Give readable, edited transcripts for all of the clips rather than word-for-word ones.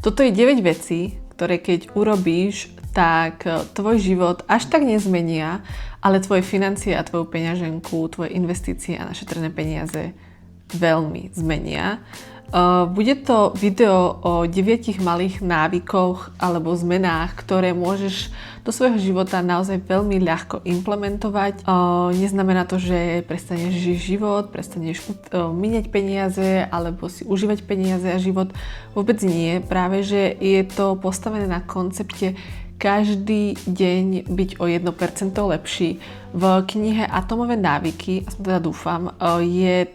Toto je 9 vecí, ktoré keď urobíš, tak tvoj život až tak nezmenia, ale tvoje financie a tvoju peňaženku, tvoje investície a našetrené peniaze veľmi zmenia. Bude to video o 9 malých návykoch alebo zmenách, ktoré môžeš do svojho života naozaj veľmi ľahko implementovať. Neznamená to, že prestaneš žiť život, prestaneš míňať peniaze alebo si užívať peniaze a život. Vôbec nie. Práve, že je to postavené na koncepte každý deň byť o 1% lepší. V knihe Atomové návyky, aspoň teda dúfam, je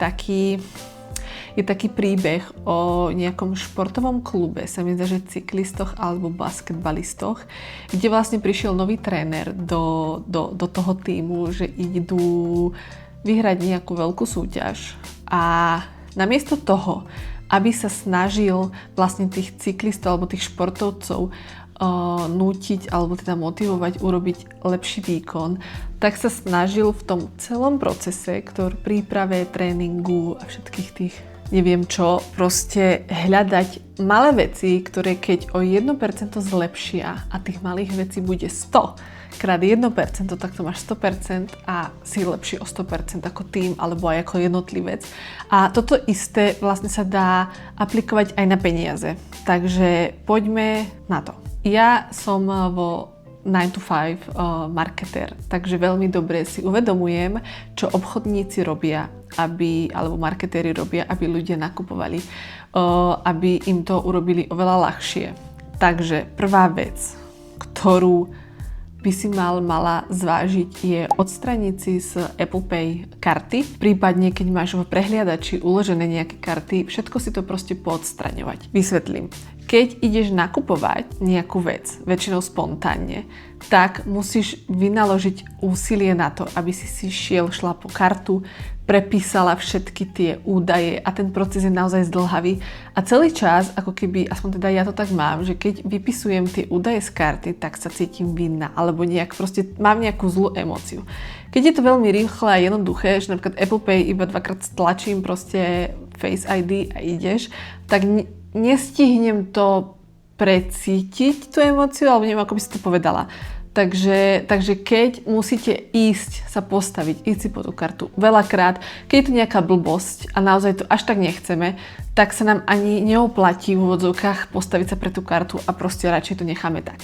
taký príbeh o nejakom športovom klube, sa mi zdá, že cyklistoch alebo basketbalistoch, kde vlastne prišiel nový tréner do toho tímu, že idú vyhrať nejakú veľkú súťaž. A namiesto toho, aby sa snažil vlastne tých cyklistov alebo tých športovcov nútiť alebo teda motivovať urobiť lepší výkon, tak sa snažil v tom celom procese, príprave, tréningu a všetkých tých neviem čo, proste hľadať malé veci, ktoré keď o 1% zlepšia a tých malých vecí bude 100 krát 1%, tak to máš 100% a si lepší o 100% ako tým alebo aj ako jednotlivec. A toto isté vlastne sa dá aplikovať aj na peniaze. Takže poďme na to. Ja som vo 9 to 5 marketer, takže veľmi dobre si uvedomujem, čo obchodníci robia, alebo marketéri robia, aby ľudia nakupovali, aby im to urobili oveľa ľahšie. Takže prvá vec, ktorú by si mala zvážiť, je odstraniť si z Apple Pay karty. Prípadne, keď máš v prehliadači uložené nejaké karty, všetko si to proste poodstraňovať. Vysvetlím. Keď ideš nakupovať nejakú vec, väčšinou spontánne, tak musíš vynaložiť úsilie na to, aby si šla po kartu, prepísala všetky tie údaje a ten proces je naozaj zdĺhavý. A celý čas, ako keby, aspoň teda ja to tak mám, že keď vypisujem tie údaje z karty, tak sa cítim vinná, alebo nejak proste mám nejakú zlú emóciu. Keď je to veľmi rýchle a jednoduché, že napríklad Apple Pay iba 2-krát stlačím proste Face ID a ideš, tak nestihnem to precítiť, tú emóciu, alebo neviem, ako by si to povedala. Takže keď musíte ísť sa postaviť, ísť si po tú kartu veľakrát, keď je to nejaká blbosť a naozaj to až tak nechceme, tak sa nám ani neoplatí v úvodzovkách postaviť sa pre tú kartu a proste radšej to necháme tak.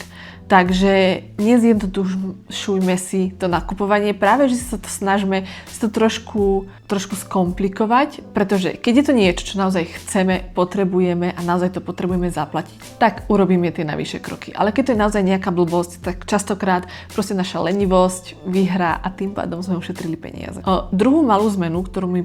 Takže nezjednodušujme si to nakupovanie, práve že sa to snažíme si to trošku skomplikovať, pretože keď je to niečo, čo naozaj chceme, potrebujeme a naozaj to potrebujeme zaplatiť, tak urobíme tie najvyššie kroky. Ale keď to je naozaj nejaká blbosť, tak častokrát proste naša lenivosť vyhrá a tým pádom sme ušetrili peniaze. Druhú malú zmenu, ktorú mi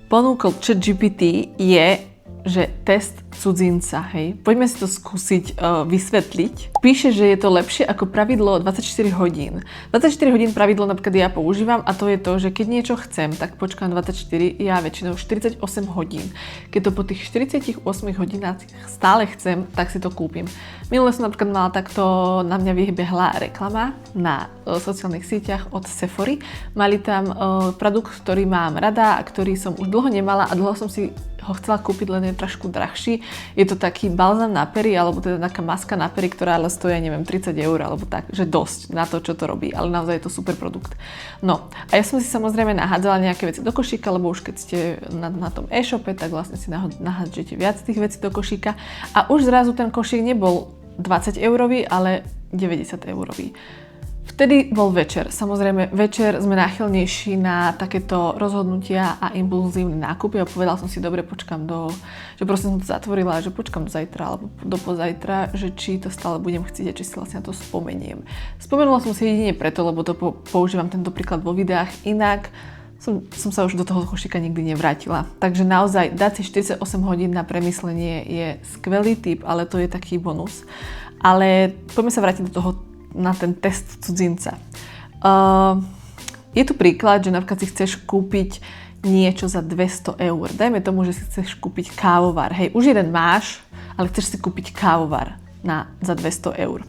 ponúkol ChatGPT, je, že test cudzinca, hej. Poďme si to skúsiť vysvetliť. Píše, že je to lepšie ako pravidlo 24 hodín. 24 hodín pravidlo napríklad ja používam a to je to, že keď niečo chcem, tak počkám 24, ja väčšinou 48 hodín. Keď to po tých 48 hodinách stále chcem, tak si to kúpim. Minule som napríklad mala takto, na mňa vybehla reklama na sociálnych sieťach od Sephory. Mali tam produkt, ktorý mám rada a ktorý som už dlho nemala a dlho som si ho chcela kúpiť, len je trošku drahší. Je to taký balzám na pery, alebo teda taká maska na pery, ktorá ale stojí, neviem, 30 €, alebo tak, že dosť na to, čo to robí, ale naozaj je to super produkt. No, a ja som si samozrejme nahádzala nejaké veci do košíka, lebo už keď ste na tom e-shope, tak vlastne si nahádžete viac tých vecí do košíka a už zrazu ten košík nebol 20 €, ale 90 €. Vtedy bol večer. Samozrejme, večer sme náchylnejší na takéto rozhodnutia a impulzívne nákupy a povedala som si, dobre, že proste som to zatvorila, že počkam do zajtra alebo do pozajtra, že či to stále budem chcieť a či si vlastne na to spomeniem. Spomenula som si jedine preto, lebo to používam tento príklad vo videách, inak som sa už do toho košíka nikdy nevrátila. Takže naozaj dať si 48 hodín na premyslenie je skvelý tip, ale to je taký bonus. Ale poďme sa vrátiť do toho na ten test cudzinca. Je tu príklad, že napríklad si chceš kúpiť niečo za 200 €. Dajme tomu, že si chceš kúpiť kávovar. Hej, už jeden máš, ale chceš si kúpiť kávovar za 200 €.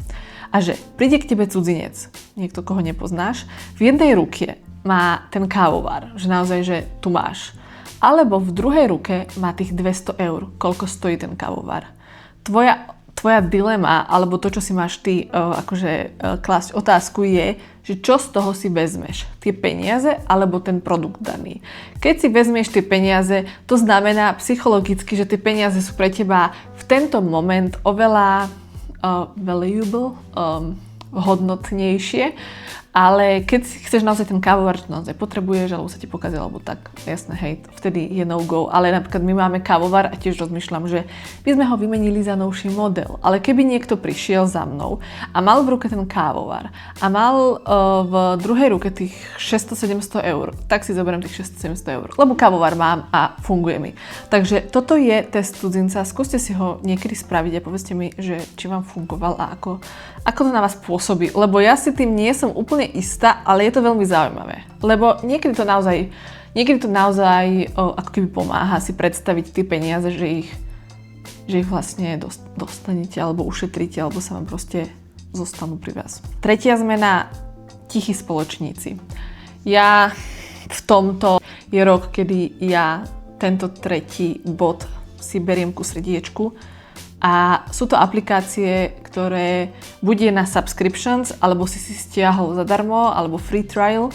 A že príde k tebe cudzinec, niekto, koho nepoznáš, v jednej ruke má ten kávovar, že naozaj, že tu máš. Alebo v druhej ruke má tých 200 €, koľko stojí ten kávovar. tvoja dilema, alebo to, čo si máš ty klásť otázku je, že čo z toho si vezmeš? Tie peniaze alebo ten produkt daný? Keď si vezmeš tie peniaze, to znamená psychologicky, že tie peniaze sú pre teba v tento moment oveľa valuable, hodnotnejšie, ale keď si chceš naozaj ten kávovar, čo naozaj potrebuješ, alebo sa ti pokazil, alebo tak, jasné, hej, vtedy je no go. Ale napríklad my máme kávovar a tiež rozmýšľam, že by sme ho vymenili za novší model. Ale keby niekto prišiel za mnou a mal v ruke ten kávovar a mal v druhej ruke tých 600-700 eur, tak si zoberiem tých 600-700 eur, lebo kávovar mám a funguje mi. Takže toto je test cudzinca, skúste si ho niekedy spraviť a povedzte mi, že či vám fungoval a ako to na vás pôsobí, lebo ja si tým nie som úplne istá, ale je to veľmi zaujímavé. Lebo niekedy to naozaj ako keby pomáha si predstaviť tie peniaze, že ich vlastne dostanete alebo ušetríte, alebo sa vám proste zostanú pri vás. Tretia zmena, tichí spoločníci. V tomto je rok, kedy ja tento tretí bod si beriem ku srdiečku. A sú to aplikácie, ktoré buď je na subscriptions, alebo si stiahol zadarmo, alebo free trial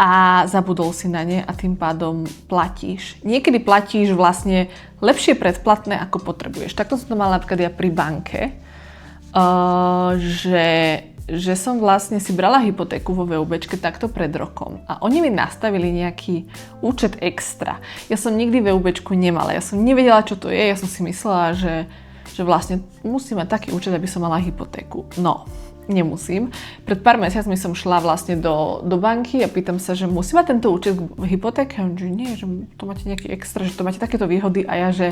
a zabudol si na ne a tým pádom platíš. Niekedy platíš vlastne lepšie predplatné, ako potrebuješ. Takto som to mala napríklad ja pri banke, že som vlastne si brala hypotéku vo VUBčke takto pred rokom a oni mi nastavili nejaký účet extra. Ja som nikdy VUBčku nemala, ja som nevedela, čo to je, ja som si myslela, že vlastne musím mať taký účet, aby som mala hypotéku. No, nemusím. Pred pár mesiacmi som šla vlastne do banky a pýtam sa, že musím mať tento účet k hypotéke? Že nie, že to máte nejaký extra, že to máte takéto výhody a ja, že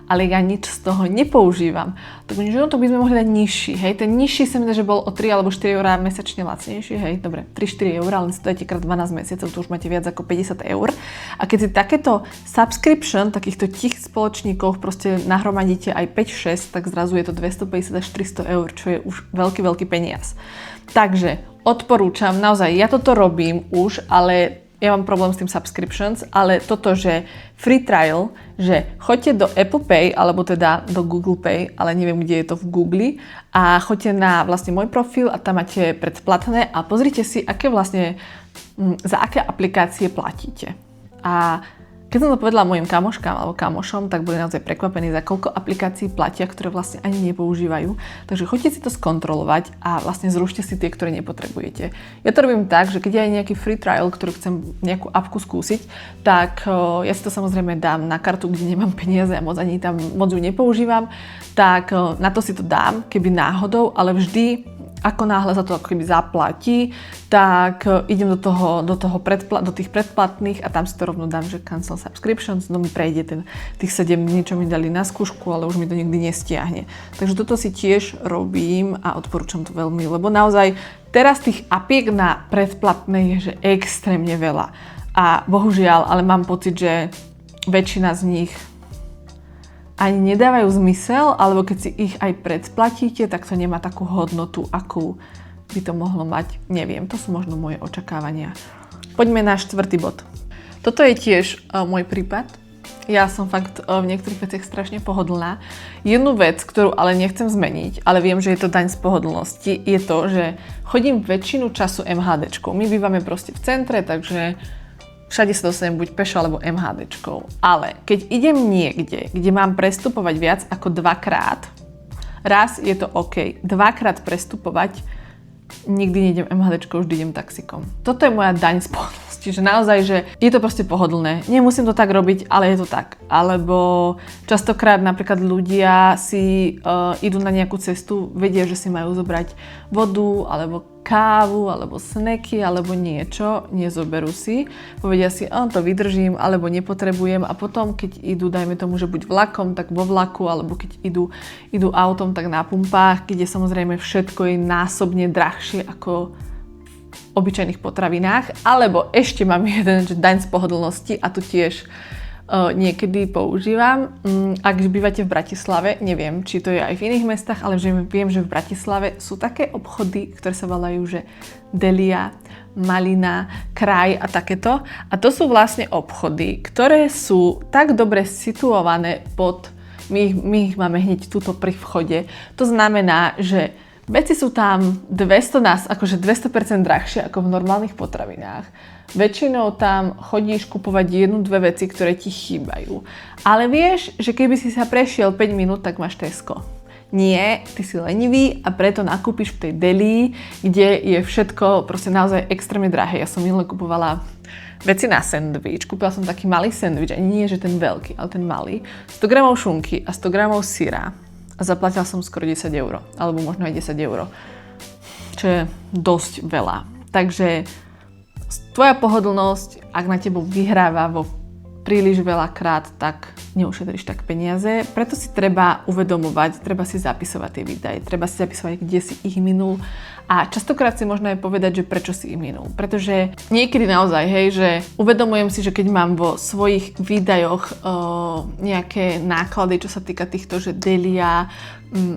ale ja nič z toho nepoužívam. Tak že no, to by sme mohli dať nižší, hej. Ten nižší sa mi dá, že bol o 3 alebo 4 eurá mesačne lacnejší, hej. Dobre, 3-4 eurá, ale si to dajte krát 12 mesiacov, to už máte viac ako 50 eur. A keď si takéto subscription, takýchto tichých spoločníkov proste nahromadíte aj 5-6, tak zrazu je to 250 až 300 eur, čo je už veľký peniaz. Takže odporúčam, naozaj, ja toto robím už, ale ja mám problém s tým subscriptions, ale toto, že free trial, že choďte do Apple Pay, alebo teda do Google Pay, ale neviem, kde je to v Google, a choďte na vlastne môj profil a tam máte predplatné a pozrite si, za aké aplikácie platíte. A keď som to povedala mojim kamoškám alebo kamošom, tak boli naozaj prekvapení, za koľko aplikácií platia, ktoré vlastne ani nepoužívajú. Takže choďte si to skontrolovať a vlastne zrušte si tie, ktoré nepotrebujete. Ja to robím tak, že keď je nejaký free trial, ktorý chcem nejakú appku skúsiť, tak ja si to samozrejme dám na kartu, kde nemám peniaze a moc ju nepoužívam, tak na to si to dám, keby náhodou, ale vždy ako náhle sa to ako keby zaplatí, tak idem do tých predplatných a tam si to rovno dám, že cancel subscriptions, no mi prejde tých 7 dní, čo mi dali na skúšku, ale už mi to nikdy nestiahne. Takže toto si tiež robím a odporúčam to veľmi, lebo naozaj teraz tých apiek na predplatné je že extrémne veľa. A bohužiaľ, ale mám pocit, že väčšina z nich ani nedávajú zmysel, alebo keď si ich aj predplatíte, tak to nemá takú hodnotu, akú by to mohlo mať. Neviem, to sú možno moje očakávania. Poďme na 4. bod. Toto je tiež môj prípad. Ja som fakt v niektorých veciach strašne pohodlná. Jednu vec, ktorú ale nechcem zmeniť, ale viem, že je to daň z pohodlnosti, je to, že chodím väčšinu času MHDčkou. My bývame proste v centre, takže všade sa dostanem buď pešo alebo MHDčkou. Ale keď idem niekde, kde mám prestupovať viac ako 2-krát, raz je to OK, 2-krát prestupovať, nikdy nejdem MHDčkou, vždy idem taxikom. Toto je moja daň z pohodlnosti, že naozaj, že je to proste pohodlné. Nemusím to tak robiť, ale je to tak. Alebo častokrát napríklad ľudia si idú na nejakú cestu, vedia, že si majú zobrať vodu, alebo kávu, alebo snacky, alebo niečo, nezoberú si, povedia si, to vydržím, alebo nepotrebujem a potom, keď idú, dajme tomu, že buď vlakom, tak vo vlaku, alebo keď idú autom, tak na pumpách, kde samozrejme všetko je násobne drahšie ako v obyčajných potravinách, alebo ešte mám jeden, že daň z pohodlnosti a tu tiež niekedy používam. Ak bývate v Bratislave, neviem, či to je aj v iných mestách, ale viem, že v Bratislave sú také obchody, ktoré sa volajú, že Delia, Malina, Kraj a takéto. A to sú vlastne obchody, ktoré sú tak dobre situované pod My ich máme hneď tuto pri vchode. To znamená, že veci sú tam 200% drahšie ako v normálnych potravinách. Väčšinou tam chodíš kupovať 1-2 veci, ktoré ti chýbajú. Ale vieš, že keby si sa prešiel 5 minút, tak máš Tesco. Nie, ty si lenivý a preto nakúpiš v tej Delii, kde je všetko proste naozaj extrémne drahé. Ja som minule kupovala veci na sendvič. Kúpila som taký malý sendvič, ani nie, že ten veľký, ale ten malý. 100 gramov šunky a 100 gramov syra. A zaplatila som skoro 10 €, alebo možno aj 10 €. Čo je dosť veľa. Takže tvoja pohodlnosť, ak na tebo vyhráva vo príliš veľakrát, tak neušetríš tak peniaze. Preto si treba uvedomovať, treba si zapisovať tie výdaje, treba si zapisovať, kde si ich minul a častokrát si možno aj povedať, že prečo si ich minul. Pretože niekedy naozaj, hej, že uvedomujem si, že keď mám vo svojich výdajoch nejaké náklady, čo sa týka týchto, že Delia,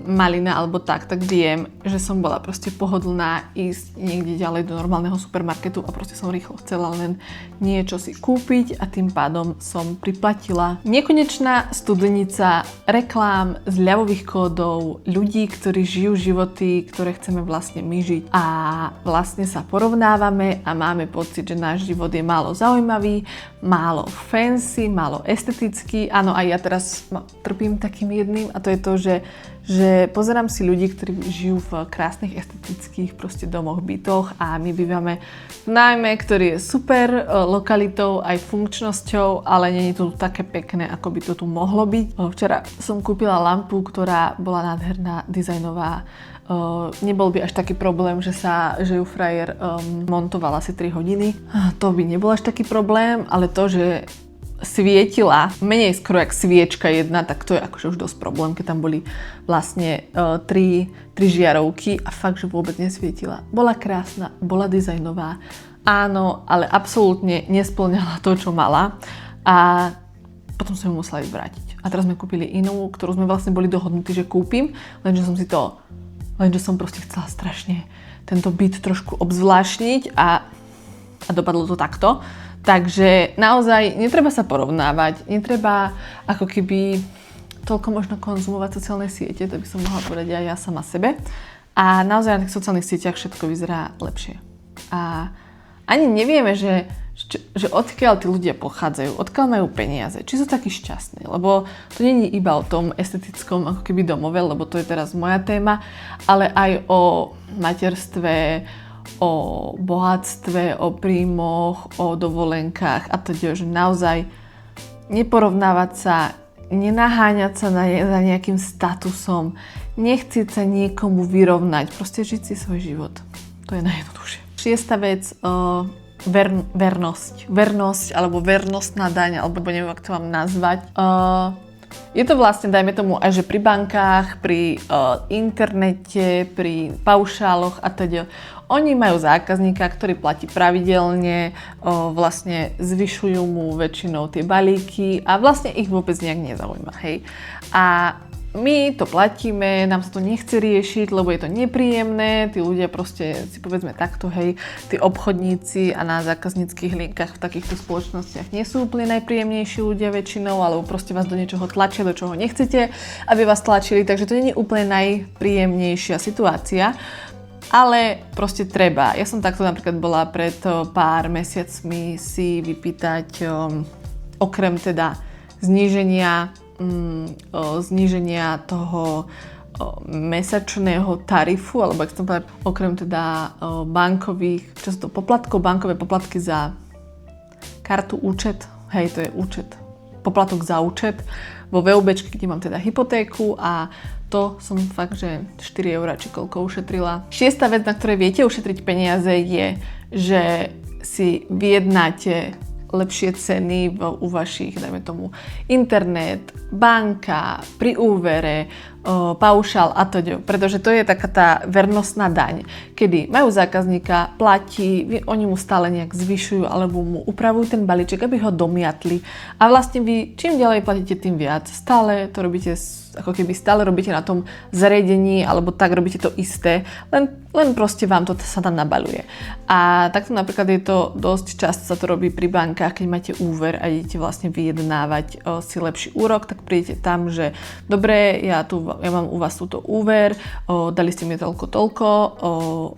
malina alebo tak viem, že som bola proste pohodlná ísť niekde ďalej do normálneho supermarketu a proste som rýchlo chcela len niečo si kúpiť a tým pádom som priplatila nekonečná studenica reklám, zľavových kódov, ľudí, ktorí žijú životy, ktoré chceme vlastne my žiť. A vlastne sa porovnávame a máme pocit, že náš život je málo zaujímavý, málo fancy, málo estetický. Áno, aj ja teraz trpím takým jedným a to je to, že pozerám si ľudí, ktorí žijú v krásnych estetických proste domoch, bytoch a my bývame v nájme, ktorý je super lokalitou aj funkčnosťou, ale nie je to také pekné, ako by to tu mohlo byť. Včera som kúpila lampu, ktorá bola nádherná, dizajnová. Nebol by až taký problém, že ju frajer montoval asi 3 hodiny. To by nebol až taký problém, ale to, že svietila menej skoro jak sviečka jedna, tak to je akože už dosť problém, keď tam boli vlastne tri žiarovky a fakt, že vôbec nesvietila. Bola krásna, bola dizajnová, áno, ale absolútne nespĺňala to, čo mala a potom sme ju musela ísť vrátiť. A teraz sme kúpili inú, ktorú sme vlastne boli dohodnutí, že kúpim, lenže som proste chcela strašne tento byt trošku obzvláštniť a dopadlo to takto. Takže naozaj netreba sa porovnávať, netreba ako keby toľko možno konzumovať sociálne siete, to by som mohla povedať aj ja sama sebe. A naozaj na tých sociálnych sieťach všetko vyzerá lepšie. A ani nevieme, že odkiaľ tí ľudia pochádzajú, odkiaľ majú peniaze, či sú takí šťastní, lebo to nie je iba o tom estetickom ako keby domove, lebo to je teraz moja téma, ale aj o materstve, o bohatstve, o príjmoch, o dovolenkách a teda, že naozaj neporovnávať sa, nenaháňať sa za nejakým statusom, nechcieť sa niekomu vyrovnať, proste žiť si svoj život. To je najjednoduchšie. 6. vec, vernosť alebo vernostná daň, alebo neviem, ako to mám nazvať. Je to vlastne, dajme tomu, aj že pri bankách, pri internete, pri paušáloch a teda. Oni majú zákazníka, ktorý platí pravidelne, vlastne zvyšujú mu väčšinou tie balíky a vlastne ich vôbec nejak nezaujíma, hej. A my to platíme, nám sa to nechce riešiť, lebo je to nepríjemné, tí ľudia proste, si povedzme takto, hej, tí obchodníci a na zákazníckych linkách v takýchto spoločnostiach nie sú úplne najpríjemnejší ľudia väčšinou, alebo proste vás do niečoho tlačia, do čoho nechcete, aby vás tlačili, takže to nie je úplne najpríjemnejšia situácia. Ale proste treba. Ja som takto napríklad bola pred pár mesiacmi si vypýtať okrem teda zníženia toho mesačného tarifu, alebo ak som povedala, okrem teda bankových, čo sú to poplatkov, bankové poplatky za kartu, účet, hej, to je účet, poplatok za účet vo VUBčke, kde mám teda hypotéku a to som fakt, že 4 € či koľko ušetrila. 6. vec, na ktorej viete ušetriť peniaze je, že si vyjednáte lepšie ceny u vašich, dajme tomu, internet, banka, pri úvere, paušál a to, pretože to je taká tá vernostná daň, kedy majú zákazníka, platí, oni mu stále nejak zvyšujú alebo mu upravujú ten balíček, aby ho domiatli a vlastne vy čím ďalej platíte, tým viac. Stále to robíte, ako keby stále robíte na tom zariadení alebo tak robíte to isté, len proste vám to sa tam nabaľuje. A takto napríklad je to dosť často sa to robí pri bankách, keď máte úver a idete vlastne vyjednávať si lepší úrok, tak prídete tam, že dobre, ja mám u vás túto úver, dali ste mi toľko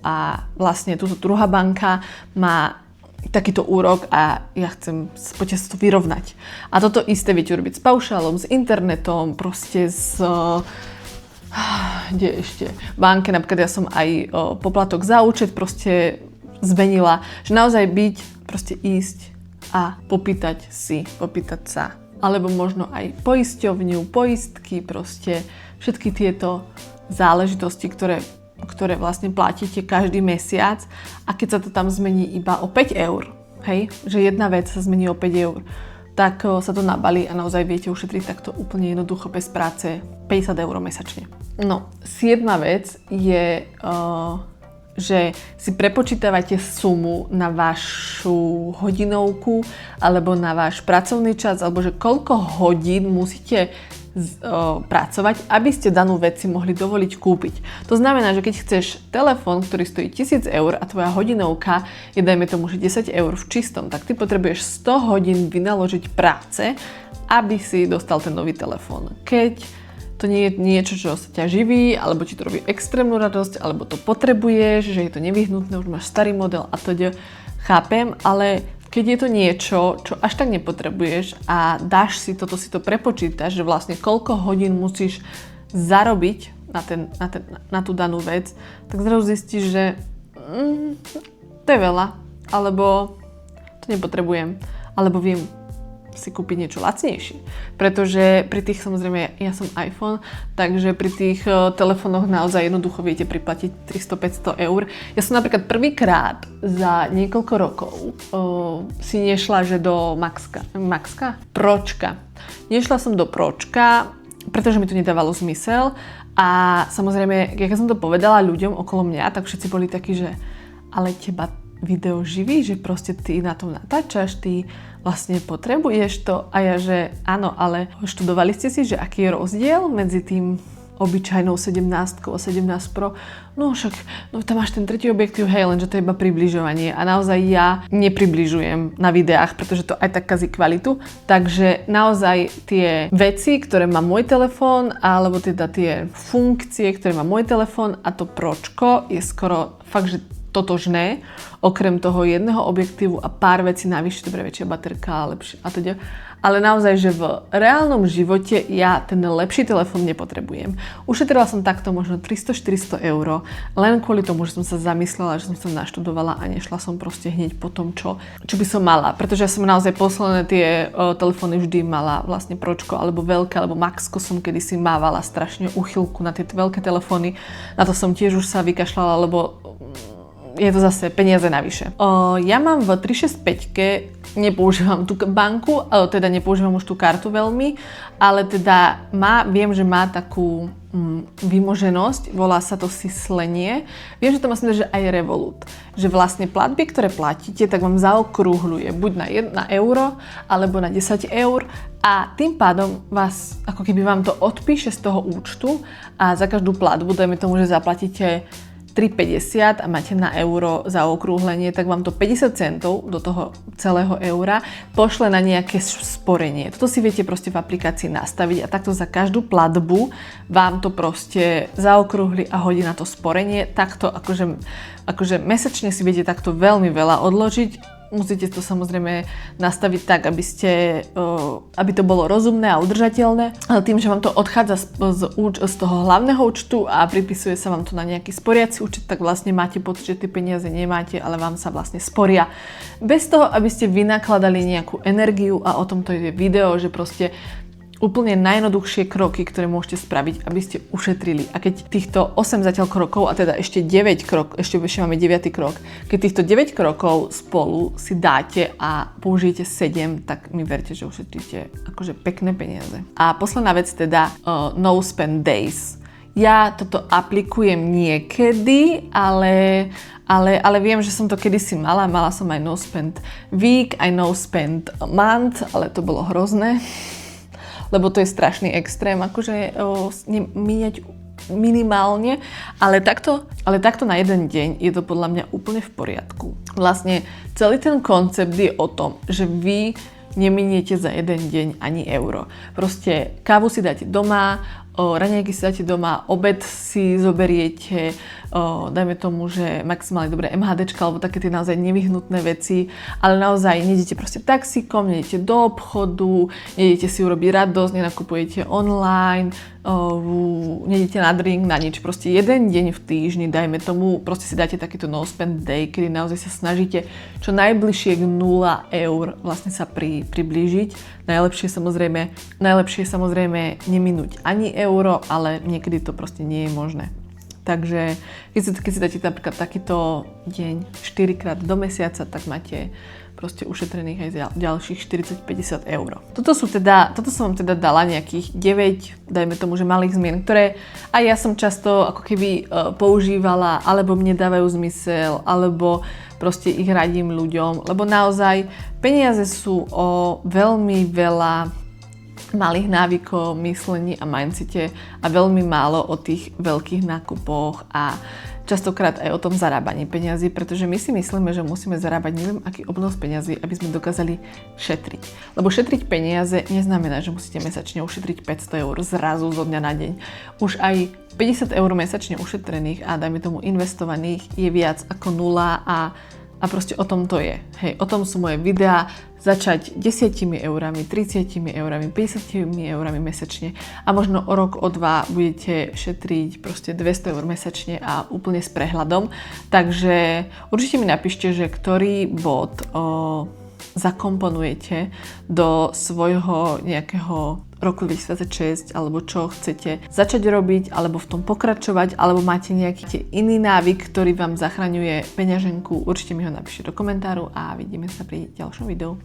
a vlastne túto druhá banka má takýto úrok a ja chcem poďte sa to vyrovnať. A toto isté viete urobiť s paušálom, s internetom, proste kde ešte? Banke, napríklad ja som aj poplatok za účet proste zmenila, že naozaj proste ísť a popýtať sa. Alebo možno aj poisťovňu, poistky, proste všetky tieto záležitosti, ktoré vlastne platíte každý mesiac a keď sa to tam zmení iba o 5 eur, hej, že jedna vec sa zmení o 5 eur, tak sa to nabalí a naozaj viete ušetriť takto úplne jednoducho bez práce 50 eur mesačne. No, 7. vec je, že si prepočítavate sumu na vašu hodinovku alebo na váš pracovný čas, alebo že koľko hodín musíte pracovať, aby ste danú vec si mohli dovoliť kúpiť. To znamená, že keď chceš telefón, ktorý stojí 1000 eur a tvoja hodinovka je, dajme tomu, že 10 eur v čistom, tak ty potrebuješ 100 hodín vynaložiť práce, aby si dostal ten nový telefón. Keď to nie je niečo, čo sa ťa živí, alebo ti to robí extrémnu radosť, alebo to potrebuješ, že je to nevyhnutné, už máš starý model a to chápem, ale keď je to niečo, čo až tak nepotrebuješ a dáš si toto, si to prepočítaš, že vlastne koľko hodín musíš zarobiť na tú danú vec, tak zrazu zistíš, že to je veľa, alebo to nepotrebujem, alebo viem si kúpiť niečo lacnejšie. Pretože pri tých, samozrejme, ja som iPhone, takže pri tých telefónoch naozaj jednoducho viete priplatiť 300-500 eur. Ja som napríklad prvýkrát za niekoľko rokov si nešla, že do Pročka. Nešla som do Pročka, pretože mi to nedávalo zmysel a samozrejme, keď som to povedala ľuďom okolo mňa, tak všetci boli takí, že ale teba video živí, že proste ty na tom natáčaš, ty vlastne potrebuješ to a ja, že áno, ale študovali ste si, že aký je rozdiel medzi tým obyčajnou 17 a 17 Pro? No však, tam máš ten tretí objektív, hej, lenže to je iba približovanie a naozaj ja nepribližujem na videách, pretože to aj tak kazí kvalitu, takže naozaj tie veci, ktoré má môj telefón, alebo teda tie funkcie, ktoré má môj telefón a to Pročko je skoro fakt, že totožné, okrem toho jedného objektívu a pár vecí navyše, dobre, väčšia baterka, lepšie a teda. Ale naozaj, že v reálnom živote ja ten lepší telefón nepotrebujem. Ušetrila som takto možno 300-400 eur, len kvôli tomu, že som sa zamyslela, že som sa naštudovala a nešla som proste hneď po tom, čo by som mala. Pretože ja som naozaj posledné tie telefóny vždy mala vlastne Pročko, alebo veľké, alebo Maxko som kedysi mávala strašne úchylku na tie veľké telefóny. Na to som tiež už sa vykašľala, lebo je to zase peniaze navyše. Ja mám v 365-ke, nepoužívam tú banku, teda nepoužívam už tú kartu veľmi, ale teda viem, že má takú vymoženosť, volá sa to Sislenie. Viem, že to má že aj Revolut. Že vlastne platby, ktoré platíte, tak vám zaokrúhľuje buď na euro, alebo na 10 eur a tým pádom vás, ako keby vám to odpíše z toho účtu a za každú platbu, dajme tomu, že zaplatíte 3,50 a máte na euro za okrúhlenie, tak vám to 50 centov do toho celého eura pošle na nejaké sporenie. Toto si viete proste v aplikácii nastaviť a takto za každú platbu vám to proste zaokrúhli a hodí na to sporenie. Takto akože mesačne si viete takto veľmi veľa odložiť. Musíte to samozrejme nastaviť tak, aby to bolo rozumné a udržateľné. Ale tým, že vám to odchádza z toho hlavného účtu a pripisuje sa vám to na nejaký sporiaci účet, tak vlastne máte pocit, že tie peniaze nemáte, ale vám sa vlastne sporia. Bez toho, aby ste vynakladali nejakú energiu a o tomto je video, že proste úplne najjednoduchšie kroky, ktoré môžete spraviť, aby ste ušetrili. A keď týchto 8 zatiaľ krokov, a teda ešte 9 krok, ešte máme 9. krok, keď týchto 9 krokov spolu si dáte a použijete 7, tak mi verte, že ušetríte akože pekné peniaze. A posledná vec teda no spend days. Ja toto aplikujem niekedy, ale viem, že som to kedysi mala som aj no spend week, aj no spend month, ale to bolo hrozné, lebo to je strašný extrém, akože míňať minimálne, ale takto na jeden deň je to podľa mňa úplne v poriadku. Vlastne celý ten koncept je o tom, že vy neminiete za jeden deň ani euro. Proste kávu si dáte doma, raňajky si dáte doma, obed si zoberiete, dajme tomu, že maximálne dobré MHDčka alebo také tie naozaj nevyhnutné veci, ale naozaj nejdete proste taxíkom, nejdete do obchodu, nejdete si urobiť radosť, nenakupujete online, nejdete na drink, na nič. Proste jeden deň v týždni, dajme tomu, proste si dáte takýto no spend day, kedy naozaj sa snažíte čo najbližšie k 0 eur vlastne sa priblížiť. Najlepšie samozrejme neminúť ani euro, ale niekedy to proste nie je možné. Takže keď si dáte napríklad takýto deň 4-krát do mesiaca, tak máte proste ušetrených aj ďalších 40-50 eur. Toto som vám teda dala nejakých 9, dajme tomu, že malých zmien, ktoré aj ja som často ako keby používala, alebo mne dávajú zmysel, alebo proste ich radím ľuďom, lebo naozaj peniaze sú o veľmi veľa malých návykov, myslení a mindsete a veľmi málo o tých veľkých nákupoch a častokrát aj o tom zarábaní peňazí, pretože my si myslíme, že musíme zarábať neviem aký obnos peňazí, aby sme dokázali šetriť. Lebo šetriť peniaze neznamená, že musíte mesačne ušetriť 500 eur zrazu zo dňa na deň. Už aj 50 eur mesačne ušetrených a dajme tomu investovaných je viac ako 0 a proste o tom to je. Hej, o tom sú moje videá. Začať 10 eurami, 30 eurami, 50 eurami mesačne a možno o rok, o 2 budete šetriť proste 200 eur mesačne a úplne s prehľadom. Takže určite mi napíšte, že ktorý bod zakomponujete do svojho nejakého roku 2026 alebo čo chcete začať robiť alebo v tom pokračovať alebo máte nejaký iný návyk, ktorý vám zachraňuje peňaženku, určite mi ho napíšte do komentáru a vidíme sa pri ďalšom videu.